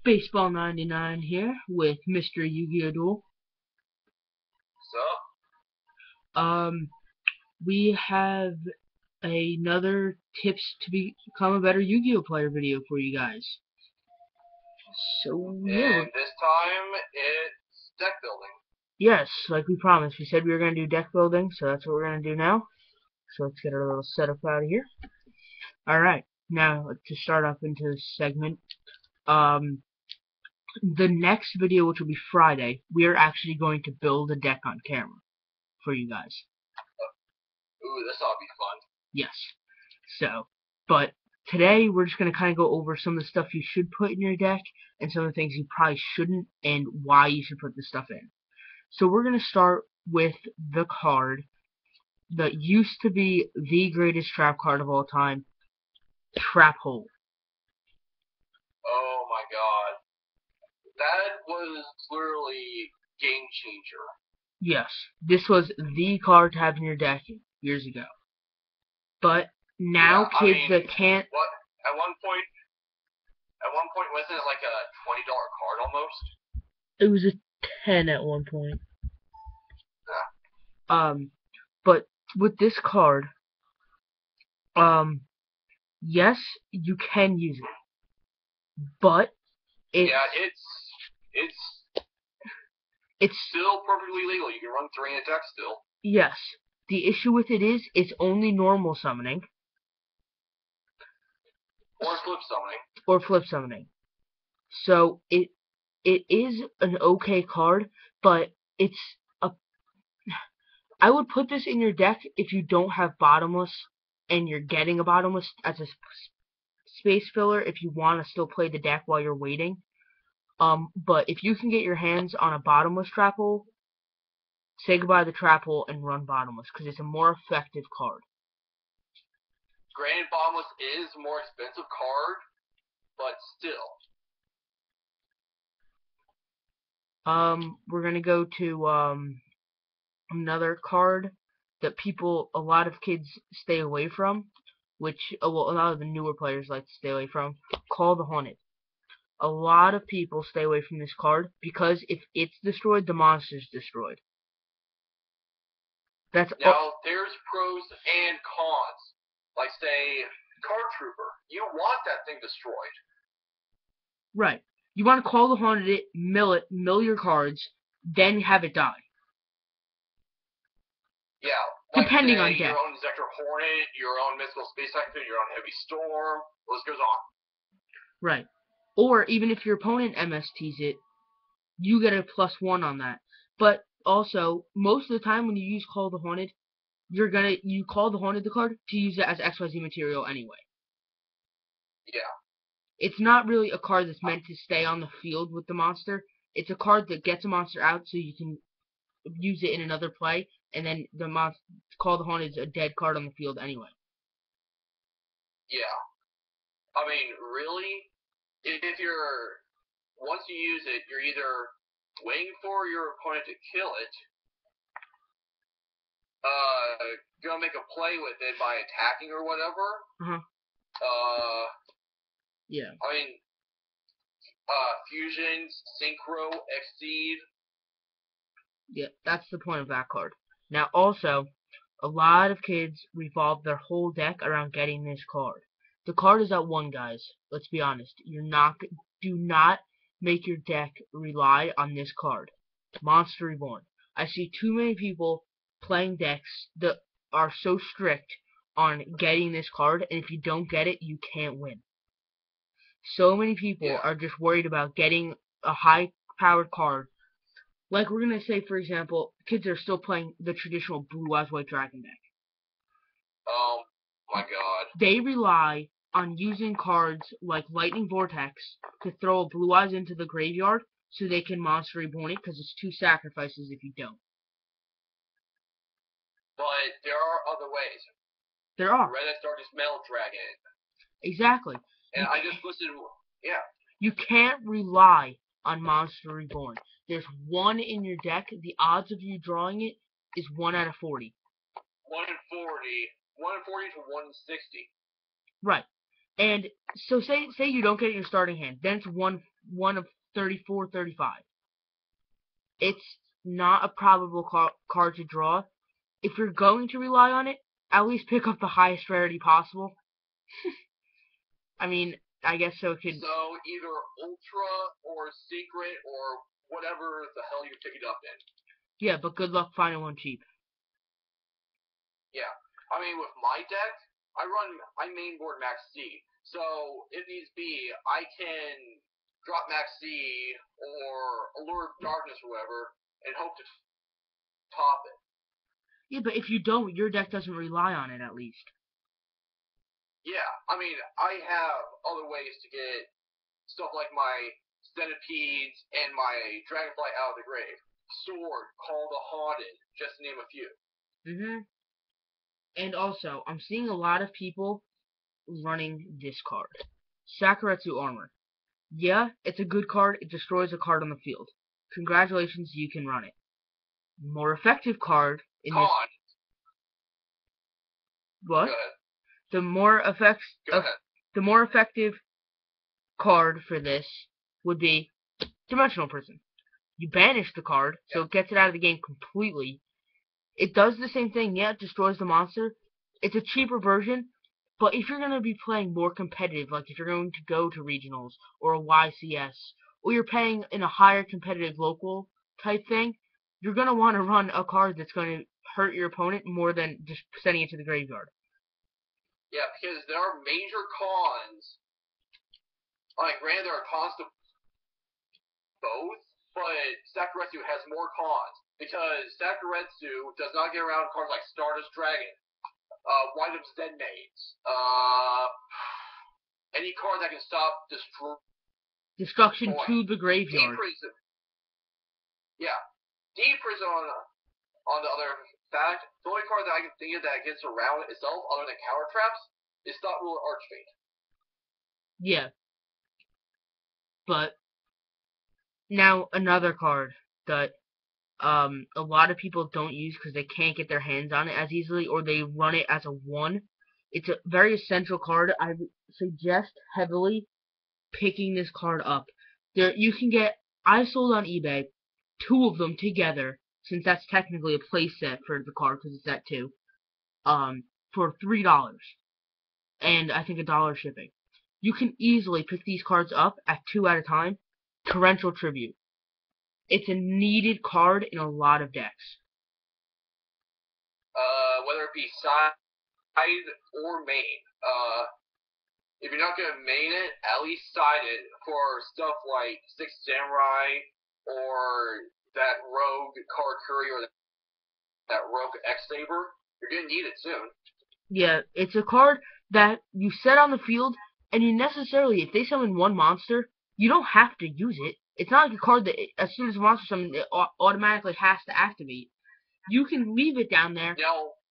Baseball 99 here with Mr. Yu-Gi-Oh! Um, we have another tips to become a better Yu-Gi-Oh! Player video for you guys. So, yeah. And this time, it's deck building. Yes, like we promised. We said we were going to do deck building, so that's what we're going to do now. So let's get our little setup out of here. Alright, now to start off into this segment, the next video, which will be Friday, we are actually going to build a deck on camera for you guys. Ooh, this ought to be fun. Yes. So, but today we're just going to kind of go over some of the stuff you should put in your deck and some of the things you probably shouldn't and why you should put this stuff in. So we're going to start with the card that used to be the greatest trap card of all time, Trap Hole. Oh my god. That was literally game changer. Yes, this was the card to have in your deck years ago. But now kids that can't... What? At one point, wasn't it like a $20 card almost? It was a 10 at one point. Yeah. But with this card, yes, you can use it, but it's still perfectly legal. You can run 3 in a deck still. Yes. The issue with it is it's only normal summoning. Or flip summoning. Or flip summoning. So it is an okay card, but it's a... I would put this in your deck if you don't have bottomless and you're getting a bottomless as a space filler if you want to still play the deck while you're waiting. But if you can get your hands on a bottomless trap hole, say goodbye to the trap hole and run bottomless, because it's a more effective card. Granted, bottomless is a more expensive card, but still. We're gonna go to another card that a lot of kids stay away from, which well, a lot of the newer players like to stay away from. Call the Haunted. A lot of people stay away from this card because if it's destroyed, the monster's destroyed. Now, there's pros and cons. Like, say, Card Trooper. You want that thing destroyed. Right. You want to call the Haunted, mill your cards, then have it die. Yeah. Like, depending say, on deck. Your own Zector Hornet, your own Mystical Space Typhoon, your own Heavy Storm. The list goes on. Right. Or even if your opponent MSTs it, you get a +1 on that. But also, most of the time when you use Call the Haunted, you call the Haunted the card to use it as XYZ material anyway. Yeah. It's not really a card that's meant to stay on the field with the monster. It's a card that gets a monster out so you can use it in another play, and then Call the Haunted is a dead card on the field anyway. Yeah. I mean, really, if you're... Once you use it, you're either waiting for your opponent to kill it, gonna make a play with it by attacking or whatever. Yeah. I mean, Fusions, Synchro, Exceed. Yeah, that's the point of that card. Now, also, a lot of kids revolve their whole deck around getting this card. The card is at 1, guys. Let's be honest. Do not make your deck rely on this card. Monster Reborn. I see too many people playing decks that are so strict on getting this card, and if you don't get it, you can't win. So many people are just worried about getting a high-powered card. Like we're going to say, for example, kids are still playing the traditional Blue Eyes White Dragon deck. Oh my god. They rely on using cards like Lightning Vortex to throw a Blue Eyes into the graveyard so they can Monster Reborn it, because it's 2 sacrifices if you don't. But there are other ways. There are. Red Astartes Metal Dragon. Exactly. And I just listed, yeah. You can't rely on Monster Reborn. There's 1 in your deck. The odds of you drawing it is 1 out of 40. 1 in 40. 1 in 40 to 1 in 60. Right. And so say you don't get your starting hand, then it's one of 34, 35. It's not a probable card to draw. If you're going to rely on it, at least pick up the highest rarity possible. I mean, I guess so it could. So either ultra or secret or whatever the hell you pick it up in. Yeah, but good luck finding one cheap. Yeah. I mean, with my deck, I mainboard Max C. So if needs be, I can drop Max C or Allure of Darkness or whatever and hope to top it. Yeah, but if you don't, your deck doesn't rely on it at least. Yeah, I mean, I have other ways to get stuff like my Centipedes and my Dragonfly out of the grave. Sword, Call the Haunted, just to name a few. And also, I'm seeing a lot of people running this card. Sakuretsu Armor. Yeah, it's a good card. It destroys a card on the field. Congratulations, you can run it. More effective card in this. Con. What? Go ahead. The more effects Go of ahead. the more effective card for this would be Dimensional Prison. You banish the card, so it gets it out of the game completely. It does the same thing, yeah, it destroys the monster. It's a cheaper version, but if you're going to be playing more competitive, like if you're going to go to regionals or a YCS, or you're playing in a higher competitive local type thing, you're going to want to run a card that's going to hurt your opponent more than just sending it to the graveyard. Yeah, because there are major cons. Like, granted, there are cons to both, but Sakuretsu has more cons. Because Sakuretsu does not get around cards like Stardust Dragon, Wind Up Zen Maids, any card that can stop Destruction to the graveyard. Deep Prison. Yeah. Deep Prison, on the other fact, the only card that I can think of that gets around itself, other than Counter Traps, is Thought Ruler Archfate. Yeah. But now another card that a lot of people don't use because they can't get their hands on it as easily, or they run it as a 1. It's a very essential card. I suggest heavily picking this card up. You can get, I sold on eBay 2 of them together, since that's technically a play set for the card because it's at 2, for $3, and I think $1 shipping. You can easily pick these cards up at 2 at a time. Torrential Tribute. It's a needed card in a lot of decks. Whether it be side or main. If you're not gonna main it, at least side it for stuff like Six Samurai or that Rogue Karakuri or that Rogue X Saber. You're gonna need it soon. Yeah, it's a card that you set on the field, and you necessarily, if they summon one monster, you don't have to use it. It's not like a card that as soon as a monster summons, it automatically has to activate. You can leave it down there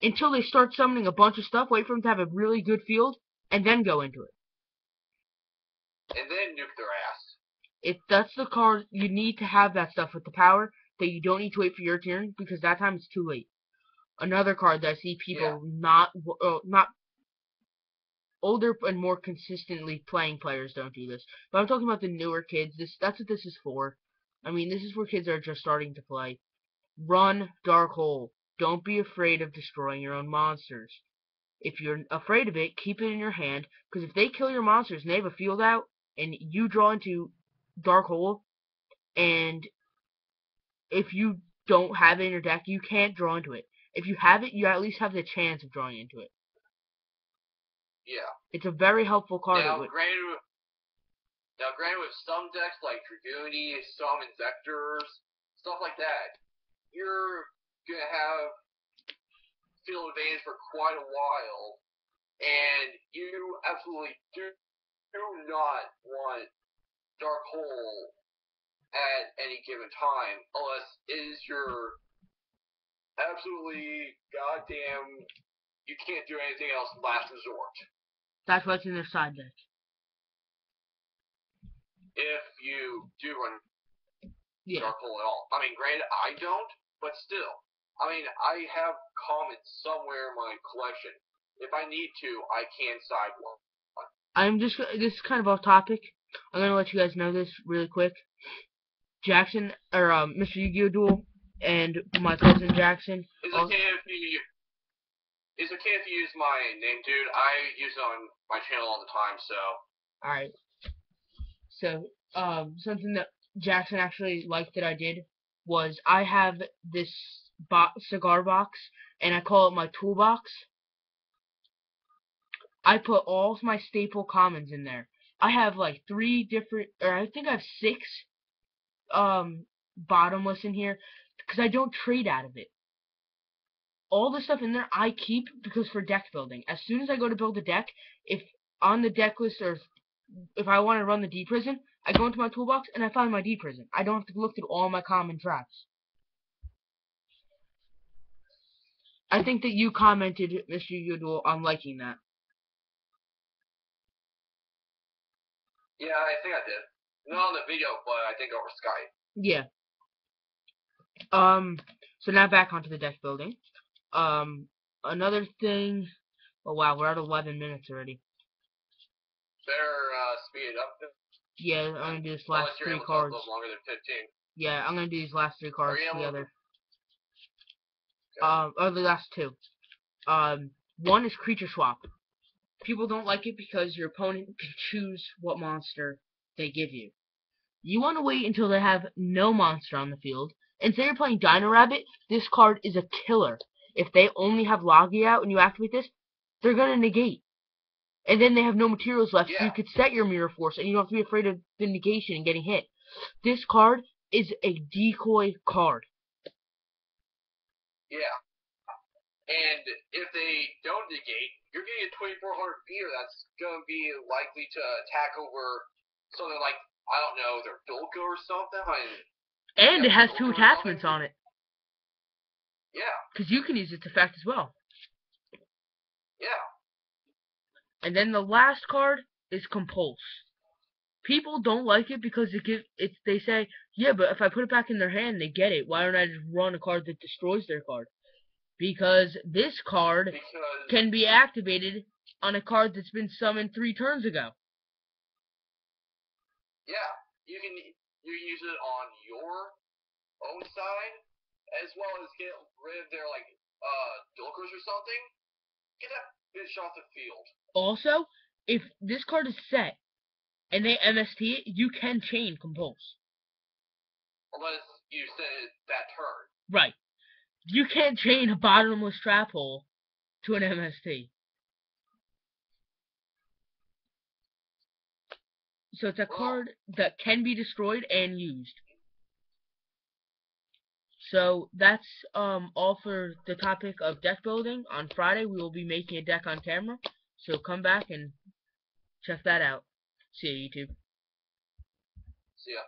until they start summoning a bunch of stuff, wait for them to have a really good field, and then go into it. And then nuke their ass. If that's the card, you need to have that stuff with the power that you don't need to wait for your turn, because that time it's too late. Another card that I see people not older and more consistently playing players don't do this. But I'm talking about the newer kids. That's what this is for. I mean, this is for kids that are just starting to play. Run Dark Hole. Don't be afraid of destroying your own monsters. If you're afraid of it, keep it in your hand, because if they kill your monsters and they have a field out, and you draw into Dark Hole, and if you don't have it in your deck, you can't draw into it. If you have it, you at least have the chance of drawing into it. Yeah. It's a very helpful card. Now, granted, with some decks like Dragoony, some Inzectors, stuff like that, you're gonna have field advantage for quite a while, and you absolutely do not want Dark Hole at any given time, unless it is your absolutely goddamn you can't do anything else last resort. That's what's in their side deck. If you do run Dark Hole at all. I mean, granted, I don't, but still. I mean, I have comments somewhere in my collection. If I need to, I can side one. this is kind of off topic. I'm gonna let you guys know this really quick. Jackson, or Mr. Yu-Gi-Oh! Duel, and my cousin Jackson. It's okay if you use my name, dude. I use it on my channel all the time, so. Alright. So, something that Jackson actually liked that I did was I have this cigar box, and I call it my toolbox. I put all of my staple commons in there. I have like 3 different, or I think I have 6 bottomless in here, because I don't trade out of it. All the stuff in there I keep because for deck building. As soon as I go to build a deck, if on the deck list, or if I want to run the D prison, I go into my toolbox and I find my D prison. I don't have to look through all my common traps. I think that you commented, Mr. Yu-Gi-Oh! On liking that. Yeah, I think I did. Not on the video, but I think over Skype. Yeah. So now back onto the deck building. Another thing. Oh wow, we're at 11 minutes already. Better speed it up. Yeah, I'm gonna do this last 3 cards. Longer than 15. Yeah, I'm gonna do these last 3 cards together. Okay. Or the last 2. One is creature swap. People don't like it because your opponent can choose what monster they give you. You want to wait until they have no monster on the field. And say you're playing Dino Rabbit, this card is a killer. If they only have Logi out and you activate this, they're gonna negate. And then they have no materials left, so you could set your Mirror Force and you don't have to be afraid of the negation and getting hit. This card is a decoy card. Yeah. And if they don't negate, you're getting a 2400 beater that's going to be likely to attack over something like, I don't know, their Bilko or something. And it has 2 attachments on it. Yeah. Because you can use its effect as well. Yeah. And then the last card is Compulse. People don't like it because they say, yeah, but if I put it back in their hand, they get it. Why don't I just run a card that destroys their card? Because this card can be activated on a card that's been summoned 3 turns ago. Yeah, you use it on your own side, as well as get rid of their Dulkers or something. Get that bitch off the field. Also, if this card is set and they MST it, you can chain Compulse. Unless you set it that turn. Right. You can't chain a bottomless trap hole to an MST. So it's a card that can be destroyed and used. So that's all for the topic of deck building. On Friday we will be making a deck on camera. So come back and check that out. See ya, YouTube. See ya.